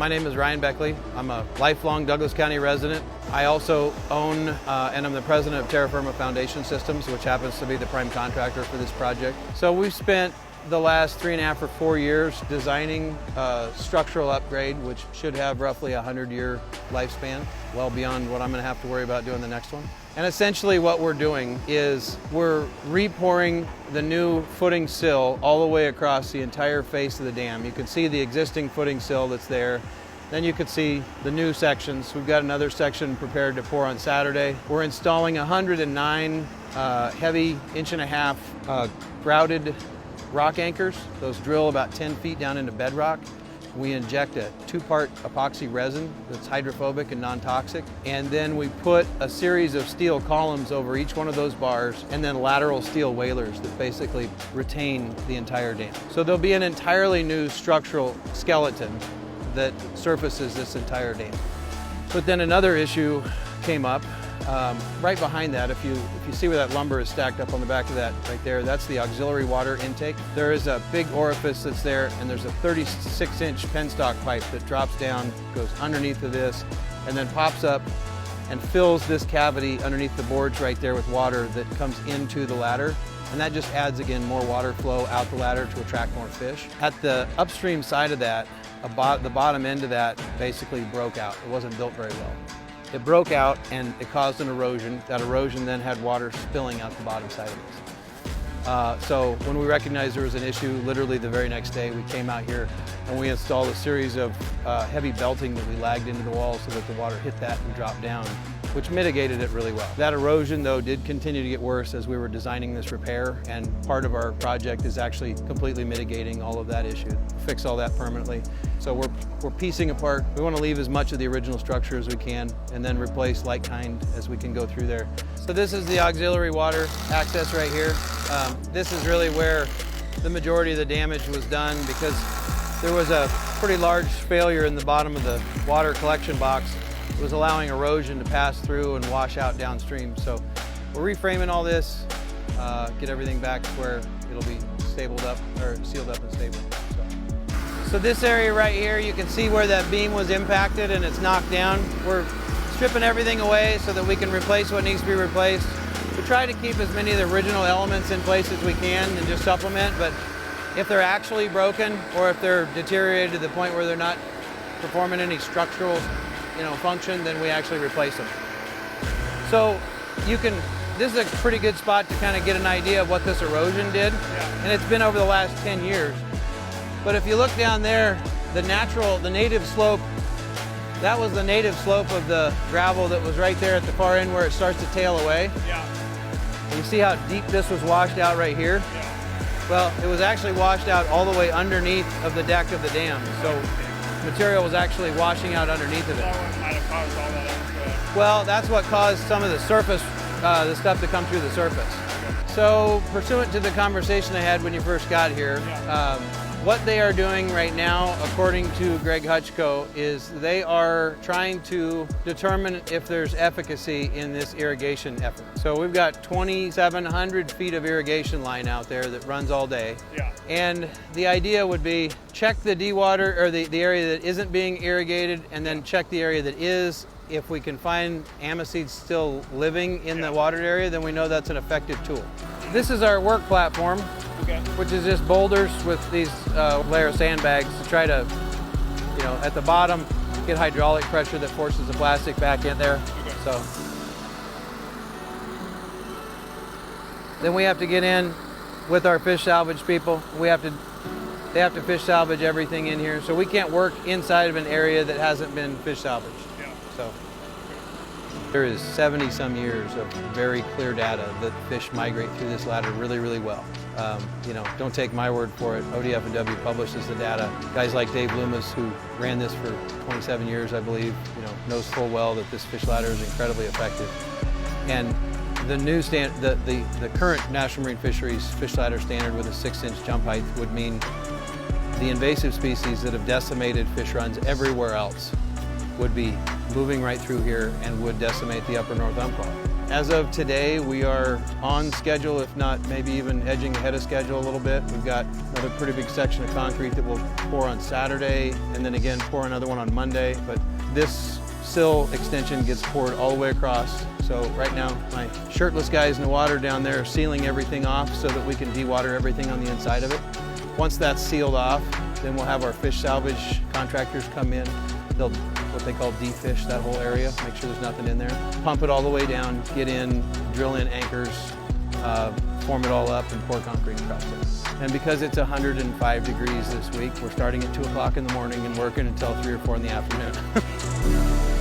My name is Ryan Beckley. I'm a lifelong Douglas County resident. I also own and I'm the president of Terra Firma Foundation Systems, which happens to be the prime contractor for this project. So we've spent the last 3.5 or 4 years designing a structural upgrade, which should have roughly a 100-year lifespan, well beyond what I'm going to have to worry about doing the next one. And essentially what we're doing is we're repouring the new footing sill all the way across the entire face of the dam. You can see the existing footing sill that's there. Then you can see the new sections. We've got another section prepared to pour on Saturday. We're installing 109 heavy 1.5-inch grouted rock anchors. Those drill about 10 feet down into bedrock. We inject a 2-part epoxy resin that's hydrophobic and non-toxic. And then we put a series of steel columns over each one of those bars and then lateral steel whalers that basically retain the entire dam. So there'll be an entirely new structural skeleton that surfaces this entire dam. But then another issue came up. Right behind that, if you see where that lumber is stacked up on the back of that right there, that's the auxiliary water intake. There is a big orifice that's there, and there's a 36-inch penstock pipe that drops down, goes underneath of this, and then pops up and fills this cavity underneath the boards right there with water that comes into the ladder. And that just adds, again, more water flow out the ladder to attract more fish. At the upstream side of that, the bottom end of that basically broke out. It wasn't built very well. It broke out and it caused an erosion. That erosion then had water spilling out the bottom side of this. So when we recognized there was an issue, literally the very next day we came out here and we installed a series of heavy belting that we lagged into the wall so that the water hit that and dropped down, which mitigated it really well. That erosion, though, did continue to get worse as we were designing this repair, and part of our project is actually completely mitigating all of that issue, fix all that permanently. So we're piecing apart. We want to leave as much of the original structure as we can and then replace like kind as we can go through there. So this is the auxiliary water access right here. This is really where the majority of the damage was done because there was a pretty large failure in the bottom of the water collection box. It was allowing erosion to pass through and wash out downstream. So we're reframing all this, get everything back to where it'll be sealed up and stable. So this area right here, you can see where that beam was impacted and it's knocked down. We're stripping everything away so that we can replace what needs to be replaced. We try to keep as many of the original elements in place as we can and just supplement, but if they're actually broken or if they're deteriorated to the point where they're not performing any structural function, then we actually replace them. So this is a pretty good spot to kind of get an idea of what this erosion did. Yeah. And it's been over the last 10 years. But if you look down there, the native slope, that was the native slope of the gravel that was right there at the far end where it starts to tail away. Yeah. And you see how deep this was washed out right here? Yeah. Well, it was actually washed out all the way underneath of the deck of the dam. So material was actually washing out underneath of it. That might have caused all that. Well, that's what caused some of the surface, the stuff to come through the surface. Okay. So, pursuant to the conversation I had when you first got here, what they are doing right now, according to Greg Hutchko, is they are trying to determine if there's efficacy in this irrigation effort. So we've got 2,700 feet of irrigation line out there that runs all day. Yeah. And the idea would be check the dewater or the area that isn't being irrigated and then check the area that is. If we can find amicetes still living in the watered area, then we know that's an effective tool. This is our work platform. Okay. Which is just boulders with these layer of sandbags to try to, at the bottom, get hydraulic pressure that forces the plastic back in there. Okay. So then we have to get in with our fish salvage people. They have to fish salvage everything in here. So we can't work inside of an area that hasn't been fish salvaged. Yeah. So there is 70-some years of very clear data that fish migrate through this ladder really, really well. Don't take my word for it. ODFW publishes the data. Guys like Dave Loomis, who ran this for 27 years, I believe, knows full well that this fish ladder is incredibly effective. And the new the current National Marine Fisheries fish ladder standard with a 6-inch jump height would mean the invasive species that have decimated fish runs everywhere else would be moving right through here and would decimate the upper North Umpqua. As of today, we are on schedule, if not maybe even edging ahead of schedule a little bit. We've got another pretty big section of concrete that we'll pour on Saturday, and then again pour another one on Monday. But this sill extension gets poured all the way across. So right now, my shirtless guys in the water down there are sealing everything off so that we can dewater everything on the inside of it. Once that's sealed off, then we'll have our fish salvage contractors come in. They'll what they call defish that whole area, make sure there's nothing in there. Pump it all the way down, get in, drill in anchors, form it all up, and pour concrete across it. And because it's 105 degrees this week, we're starting at 2 o'clock in the morning and working until 3 or 4 in the afternoon.